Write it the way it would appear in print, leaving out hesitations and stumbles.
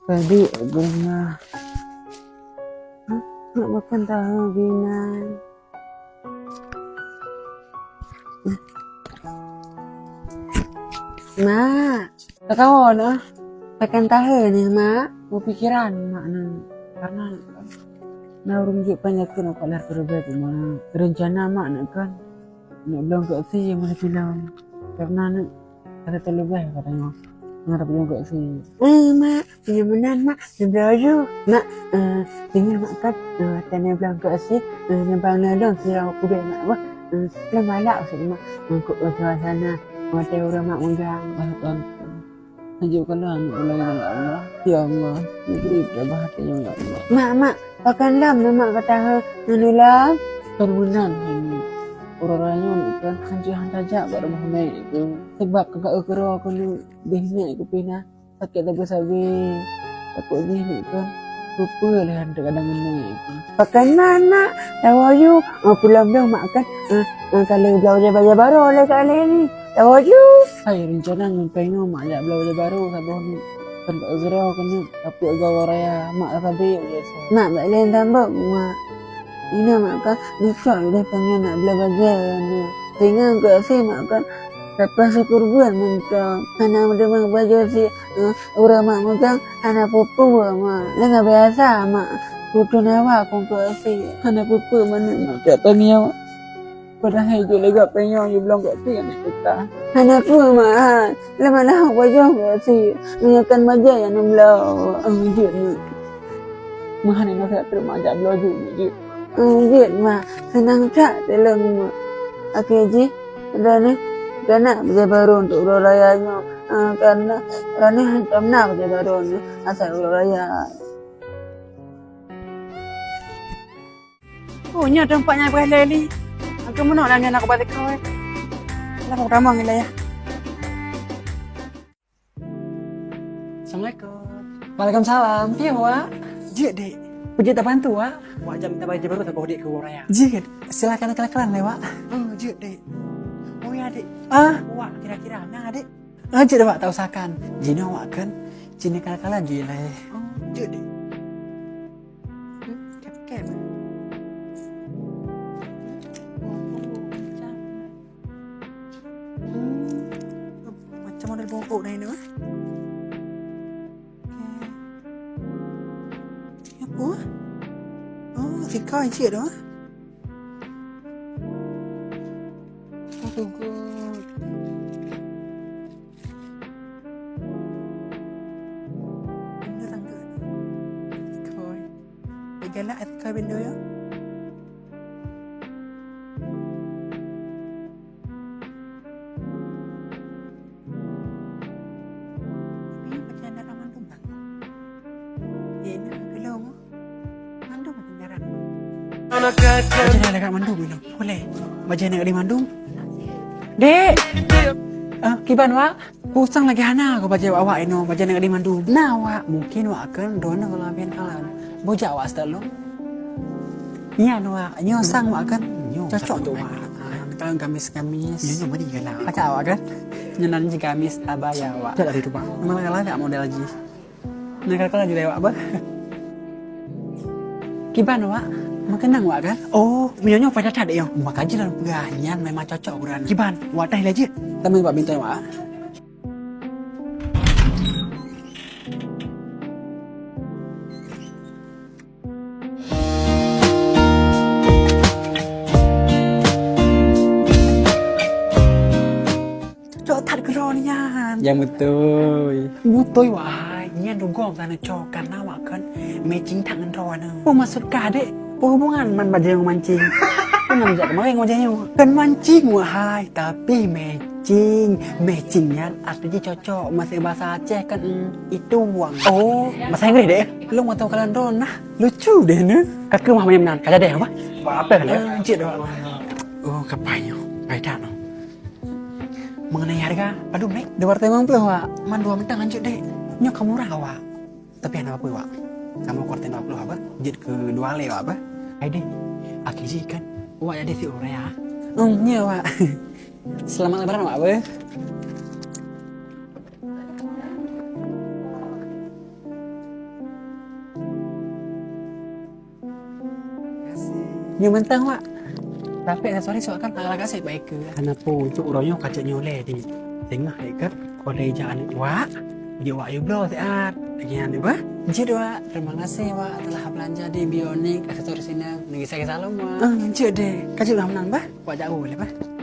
Tadi bunga. Hah? Mak makan tahu binan. Mak, tak kawan makan tahu nih mak. Mau pikiran mak nih. Karena nah rumjuk banyak kan aku lihat berbeda mak. Rencana mak nak kan. Nak bilang ke si yang mana bilang. Karena nak ada terlebih katanya. Ngarap bilang ke si. Mak, punya menan mak. Dia belajar. Mak, tinggal mak kan. Tanya bilang ke si. Nembang nadong si aku dah mak apa. Belum malak maksud mak. Untuk suasana. Mata orang mak undang. Bahkan. Tunjukkanlah anak ulai ya Allah. Ya Allah. Beri bahagia ya Allah. Mak. Pakanlah mak kata nanulah. Permunan ini. Orang-orangnya kan hancur saja pada Muhammad itu. Sebab kakak ukro aku ni dihina aku pina. Sakit tak bersabi. Takut dihina kan. Lupa lah ada kadang ini. Pakan mana? Tahu you. Pulang dah mak kan. Kalau belajar baru oleh kali ni. Tahu you. Hai rencana pengen mak ajak belajar baru sabun ni. Kan tak ukro aku ni. Tapi agak raya mak sabi biasa. Mak boleh tambah mak. Ini mak kan lupa dia pengen nak belajar ni. Sehingga aku rasa mak kan lepas syukur buat minta anak muda mak belajar si orang mak megang anak pupu mak. Lengan biasa mak putu nawa aku rasa anak pupu mana mak tak pengen mak. Padahal itu lega pengen you bilang kat si anak kita. Anak pu mak. Lama-lama belajar kat si. Menyakan maja yang belau. Jut mak. Mahal ni nak terima ajak belajar ni. Jut mak, senang tak dalam mak. Okey ji, dah ni, kena kerja baru untuk ulang rayanya. Karena hantam nak kerja baru ni, asal ulang raya. Oh, ni tempatnya berada ni. Aku mana nak nak balik kau? Lah kau ramai ni lah ya. Assalamualaikum. Waalaikumsalam. Piye wak? Jik dek. Puji tak bantu wak. Wak jam minta baju baru tak bawa dek ke raya. Jik. Silakan kelan-kelan lewat. Jik dek. Oh ya dek. Wak kira-kira mana dek? Jik dah wak tak usahakan. Jina wak kan. Jina kelan-kelan je lah. Jik dek. Kem. Macam model bongkok dah ini. Apa? Si kau yang cik tu. Oh god. Benda tangga. Kau. Bagilah kau benda ya. Ini macam darah mandum tak? Ini belum. Mandum macam darah. Macam nak dekat mandum belum? Boleh. Macam nak di mandum? Dek. Kiban wak? Pusang lagi hana kau baca awak ini. Macam nak di mandum. Nah wak. Mungkin wak akan dona kalau ambil kalan. Bojak wak setelah lo. Iya wak. Nyosang wak kan? Cocok tu wak. Kalau gamis-gamis. Nyonya mana dia lah. Pakai awak kan? Nyonan je gamis abaya wak. Tak ada itu pak. Malah kalah tak model lagi. Nak kalah juga wak apa? Kiban wak? Makenang wak kan? Oh, minyak pada tak ada yang. Mak aja dalam peranyan memang cocok ukuran. Kiban, wak dah lagi. Tapi wak minta wak. Cocok tak keronyan. Ya betul. Betul wak. Ini ada gom sana cocok karena wak kan matching tangan rawan. Oh maksud kadek. Hubungan man baju yang mancing. Kan nak kemarin wajahnya. Kan mancing wahai, tapi matchingnya artinya cocok. Masih bahasa Aceh kan itu uang. Oh, bahasa Inggris deh. Lu mau tahu kalian don nah. Lucu deh ne. Kakak mah menan. Kaja deh apa? Apa kan? Cik dah. Oh, kapainya. Beda no. Mengenai harga, aduh nek, di warteg mang puluh wak. Man 2 mentang anjuk deh. Nyok kamu murah wak. Tapi ana apa wak? Kamu korten 20 apa? Jid ke 2 le apa? Ai deh. Akhirnya kan. Wak ada si ora ya. Nya wak. Selamat lebaran wak apa? Như mentang Wak. Tapi aksesoris Wak kan agak kasih baik ke. Kenapa cuk ronyo kaca nyoleh di tengah ikat kolej jangan Wak. Dia Wak you blow sehat. Lagian ni bah. Jid Wak, terima kasih Wak telah belanja di Bionik aksesoris ini. Negi saya salam Wak. Cuk deh. Kacau dah menang bah. Wak jauh boleh bah.